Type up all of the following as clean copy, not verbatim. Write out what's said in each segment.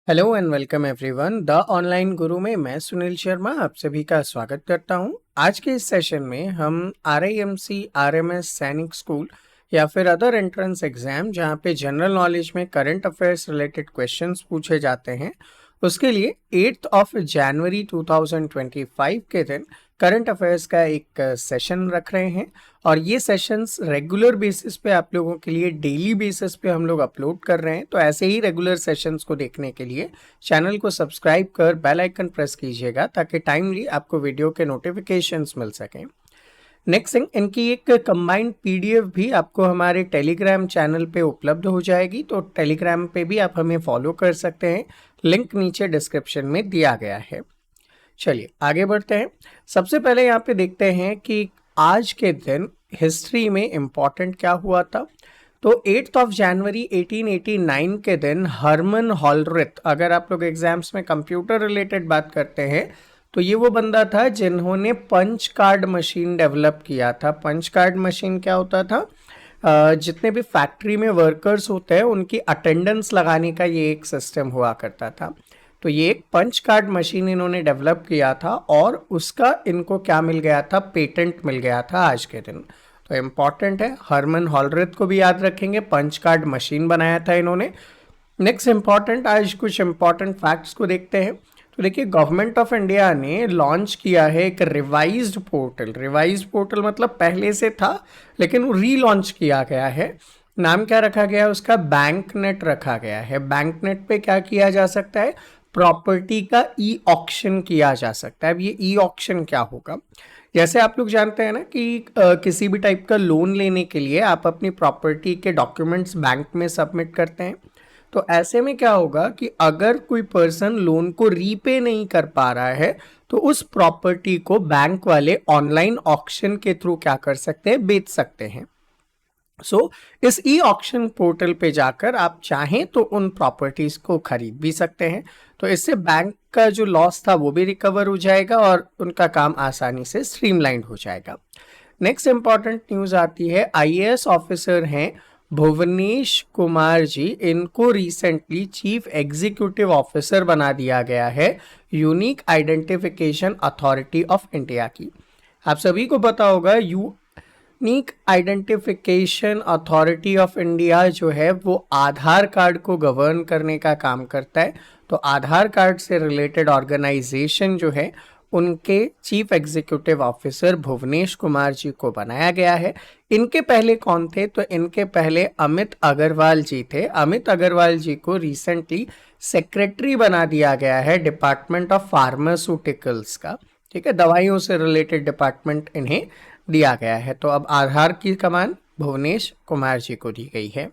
Hello and welcome everyone. The online गुरु में मैं सुनील शर्मा आप सभी का स्वागत करता हूं। आज के इस सेशन में हम RIMC RMS सैनिक स्कूल या फिर अदर एंट्रेंस एग्जाम जहां पे जनरल नॉलेज में करंट अफेयर्स रिलेटेड क्वेश्चंस पूछे जाते हैं उसके लिए 8 जनवरी 2025 के दिन करंट अफेयर्स का एक सेशन रख रहे हैं। और ये सेशंस रेगुलर बेसिस पे आप लोगों के लिए डेली बेसिस पे हम लोग अपलोड कर रहे हैं। तो ऐसे ही रेगुलर सेशंस को देखने के लिए चैनल को सब्सक्राइब कर बेल आइकन प्रेस कीजिएगा ताकि टाइमली आपको वीडियो के नोटिफिकेशंस मिल सकें। नेक्स्ट थिंग, इनकी एक कंबाइंड PDF भी आपको हमारे टेलीग्राम चैनल पे उपलब्ध हो जाएगी, तो टेलीग्राम पे भी आप हमें फॉलो कर सकते हैं। लिंक नीचे डिस्क्रिप्शन में दिया गया है। चलिए आगे बढ़ते हैं। सबसे पहले यहाँ पे देखते हैं कि आज के दिन हिस्ट्री में इम्पॉर्टेंट क्या हुआ था। तो 8 जनवरी 1889 के दिन हरमन हॉलरिथ, अगर आप लोग एग्जाम्स में कंप्यूटर रिलेटेड बात करते हैं तो ये वो बंदा था जिन्होंने पंच कार्ड मशीन डेवलप किया था। पंच कार्ड मशीन क्या होता था, जितने भी फैक्ट्री में वर्कर्स होते हैं उनकी अटेंडेंस लगाने का ये एक सिस्टम हुआ करता था। तो ये एक पंच कार्ड मशीन इन्होंने डेवलप किया था और उसका इनको क्या मिल गया था, पेटेंट मिल गया था आज के दिन। तो इम्पॉर्टेंट है, हरमन हॉलरिथ को भी याद रखेंगे, पंच कार्ड मशीन बनाया था इन्होंने। नेक्स्ट इम्पॉर्टेंट, आज कुछ इम्पॉर्टेंट फैक्ट्स को देखते हैं। तो देखिए, गवर्नमेंट ऑफ इंडिया ने लॉन्च किया है एक रिवाइज्ड पोर्टल। रिवाइज्ड पोर्टल मतलब पहले से था लेकिन वो रीलॉन्च किया गया है। नाम क्या रखा गया है उसका, बैंक नेट रखा गया है। बैंक नेट पे क्या किया जा सकता है, प्रॉपर्टी का ई ऑक्शन किया जा सकता है। अब ये ई ऑक्शन क्या होगा, जैसे आप लोग जानते हैं ना कि किसी भी टाइप का लोन लेने के लिए आप अपनी प्रॉपर्टी के डॉक्यूमेंट्स बैंक में सबमिट करते हैं। तो ऐसे में क्या होगा कि अगर कोई पर्सन लोन को रीपे नहीं कर पा रहा है तो उस प्रॉपर्टी को बैंक वाले ऑनलाइन ऑक्शन के थ्रू क्या कर सकते हैं, बेच सकते हैं। इस ई ऑक्शन पोर्टल पे जाकर आप चाहें तो उन प्रॉपर्टीज को खरीद भी सकते हैं। तो इससे बैंक का जो लॉस था वो भी रिकवर हो जाएगा और उनका काम आसानी से स्ट्रीमलाइंड हो जाएगा। नेक्स्ट इंपॉर्टेंट न्यूज आती है, IAS ऑफिसर हैं भुवनेश कुमार जी, इनको रिसेंटली चीफ एग्जीक्यूटिव ऑफिसर बना दिया गया है unique identification authority of India की। आप सभी को पता होगा unique identification authority of India जो है वो आधार कार्ड को गवर्न करने का काम करता है। तो आधार कार्ड से रिलेटेड ऑर्गेनाइजेशन जो है उनके chief executive officer Bhuvnesh Kumar ji को बनाया गया है। इनके पहले कौन थे, तो इनके पहले अमित अग्रवाल जी थे। अमित अग्रवाल जी को रिसेंटली सेक्रेटरी बना दिया गया है डिपार्टमेंट ऑफ फार्मास्यूटिकल्स का। ठीक है, दवाइयों से रिलेटेड डिपार्टमेंट इन्हें दिया गया है। तो अब आधार की कमान भुवनेश कुमार जी को दी गई है।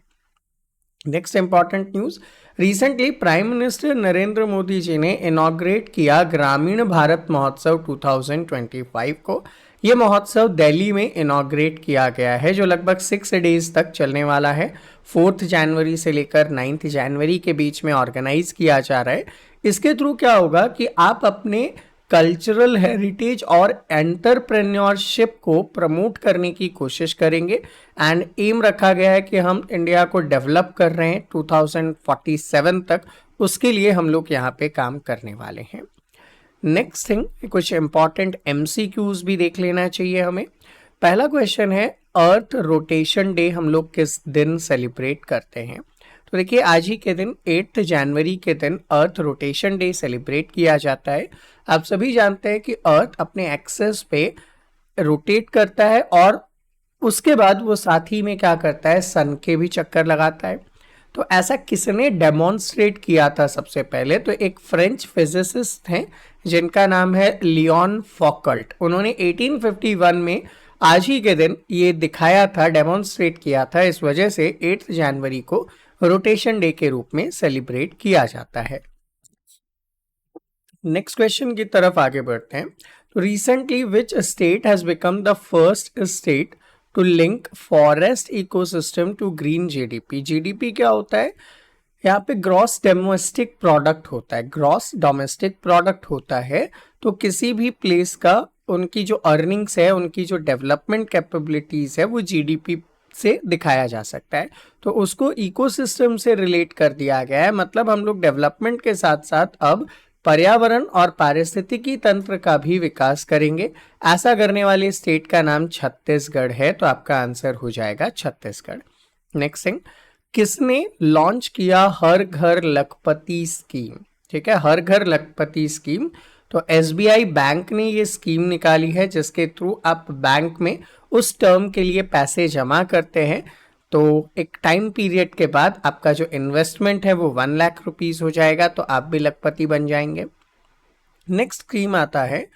Next important news, recently prime minister Narendra Modi ji ने इनॉग्रेट किया ग्रामीण भारत महोत्सव 2025 को। ये महोत्सव दिल्ली में इनॉग्रेट किया गया है जो लगभग 6 डेज तक चलने वाला है। 4 जनवरी से लेकर 9 जनवरी के बीच में ऑर्गेनाइज किया जा रहा है। इसके थ्रू क्या होगा कि आप अपने कल्चरल हेरिटेज और एंटरप्रेन्योरशिप को प्रमोट करने की कोशिश करेंगे। एंड एम रखा गया है कि हम इंडिया को डेवलप कर रहे हैं 2047 तक, उसके लिए हम लोग यहाँ पे काम करने वाले हैं। नेक्स्ट थिंग, कुछ इंपॉर्टेंट MCQs भी देख लेना चाहिए हमें। पहला क्वेश्चन है, अर्थ रोटेशन डे हम लोग किस दिन सेलिब्रेट करते हैं। तो देखिए, आज ही के दिन 8 जनवरी के दिन अर्थ रोटेशन डे सेलिब्रेट किया जाता है। आप सभी जानते हैं कि अर्थ अपने एक्सेस पे रोटेट करता है और उसके बाद वो साथ ही में क्या करता है, सन के भी चक्कर लगाता है। तो ऐसा किसने डेमोन्स्ट्रेट किया था सबसे पहले, तो एक फ्रेंच फिजिसिस्ट हैं जिनका नाम है लियोन फॉकल्ट। उन्होंने 1851 में आज ही के दिन ये दिखाया था, डेमोन्स्ट्रेट किया था। इस वजह से 8 जनवरी को रोटेशन डे के रूप में सेलिब्रेट किया जाता है। नेक्स्ट क्वेश्चन की तरफ आगे बढ़ते हैं। तो recently which state has become the first state to link forest ecosystem to green GDP। GDP क्या होता है, यहाँ पे ग्रॉस डोमेस्टिक प्रोडक्ट होता है। ग्रॉस डोमेस्टिक प्रोडक्ट होता है तो किसी भी प्लेस का उनकी जो अर्निंग्स है, उनकी जो डेवलपमेंट कैपेबिलिटीज है वो GDP से दिखाया जा सकता है। तो उसको इकोसिस्टम से रिलेट कर दिया गया है, मतलब हम लोग डेवलपमेंट के साथ साथ अब पर्यावरण और पारिस्थितिकी तंत्र का भी विकास करेंगे। ऐसा करने वाली स्टेट का नाम छत्तीसगढ़ है, तो आपका आंसर हो जाएगा छत्तीसगढ़। नेक्स्ट थिंग, किसने लॉन्च किया हर घर लखपति स्कीम? ठीक है, हर घर लखपति स्कीम तो एसबीआई बैंक ने ये स्कीम निकाली है, जिसके थ्रू आप बैंक में उस टर्म के लिए पैसे जमा करते हैं, तो एक टाइम पीरियड के बाद आपका जो इन्वेस्टमेंट है वो 1 लाख रुपीस हो जाएगा, तो आप भी लखपति बन जाएंगे। नेक्स्ट स्कीम आता है,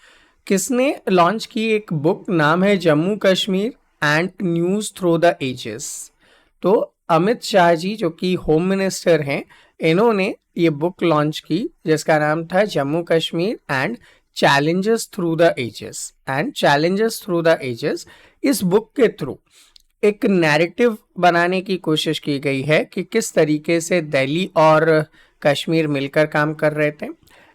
किसने लॉन्च की एक बुक, नाम है Jammu Kashmir and news through the ages. तो अमित शाह जी जो कि होम मिनिस्टर हैं, इन्होंने ये बुक लॉन्च की जिसका नाम था Jammu Kashmir and challenges through the ages. And challenges through the ages, इस बुक के थ्रू एक नैरेटिव बनाने की कोशिश की गई है कि किस तरीके से दिल्ली और कश्मीर मिलकर काम कर रहे थे।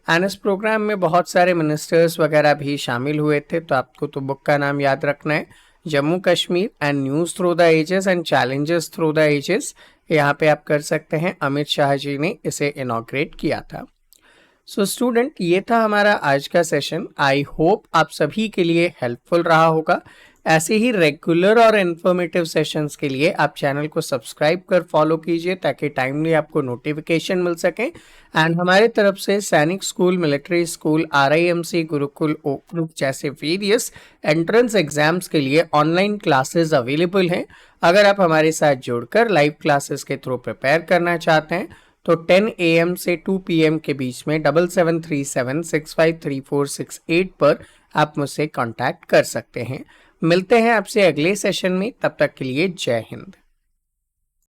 एंड इस प्रोग्राम में बहुत सारे मिनिस्टर्स वगैरह भी शामिल हुए थे, तो आपको तो बुक का नाम याद रखना है, Jammu Kashmir and news through the ages and challenges through the ages. यहाँ पे आप कर सकते हैं, अमित शाह जी ने इसे इनॉग्रेट किया था। सो स्टूडेंट, ये था हमारा आज का सेशन। आई होप आप सभी के लिए हेल्पफुल रहा होगा। ऐसे ही रेगुलर और इन्फॉर्मेटिव सेशंस के लिए आप चैनल को सब्सक्राइब कर फॉलो कीजिए, ताकि टाइमली आपको नोटिफिकेशन मिल सके। एंड हमारे तरफ से Sainik school, military school, RIMC, Gurukul, oak group जैसे वेरियस एंट्रेंस एग्जाम्स के लिए ऑनलाइन क्लासेस अवेलेबल हैं। अगर आप हमारे साथ जुड़कर लाइव क्लासेस के थ्रू प्रिपेयर करना चाहते हैं तो 10 AM से 2 PM के बीच में 7737653468 पर आप मुझसे कांटेक्ट कर सकते हैं। मिलते हैं आपसे अगले सेशन में, तब तक के लिए जय हिंद।